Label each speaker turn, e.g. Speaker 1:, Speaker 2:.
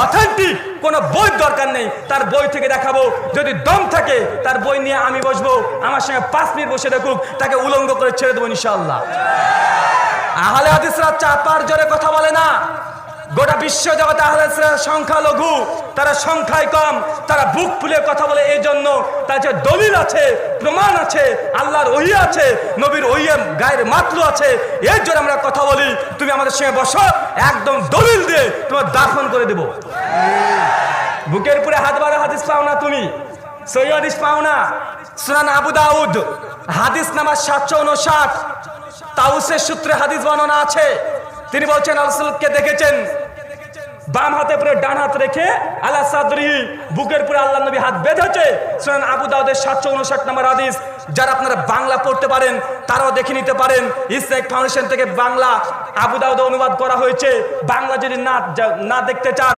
Speaker 1: Authentic কোনো বই দরকার নেই, তার বই থেকে দেখাবো। যদি দম থাকে তার বই নিয়ে আমি বসবো, আমার সঙ্গে 5 মিনিট বসে দেখুক, তাকে উলঙ্গ করে ছেড়ে দেবো ইনশাআল্লাহ। আহলে হাদিসরা চাপার জোরে কথা বলে না। গোটা বিশ্ব জগতে আহলে হাদিসরা সংখ্যালঘু, তারা সংখ্যায় কম, তারা বুক ফুলে কথা বলে। এই জন্য তার যে দলিল আছে, প্রমাণ আছে, আল্লাহর ওহী আছে, নবীর ওহী গায়ের মাতলু আছে, এর জন্য আমরা কথা বলি। তুমি আমাদের সঙ্গে বসো, একদম দলিল দিয়ে তোমার দাফন করে দেব। বুকের উপরে হাত বাড়া হাদিস পাও না তুমি, সহিহ হাদিস পাও না। সুনান আবু দাউদ হাদিস নাম্বার 759, তাউসের সূত্রে হাদিস বর্ণনা আছে। তিনি বলছেন রাসূলকে দেখেছেন বাম হাতে পরে ডান হাত রেখে আলা সাদরিহি, বুকের পরে আল্লাহ নবী হাত বেঁধেছে। সুনান আবু দাউদের 759 নম্বর হাদিস। যারা আপনারা বাংলা পড়তে পারেন তারাও দেখে নিতে পারেন। ইসলামিক ফাউন্ডেশন থেকে বাংলা আবু দাউদ অনুবাদ করা হয়েছে। বাংলা যদি না দেখতে চান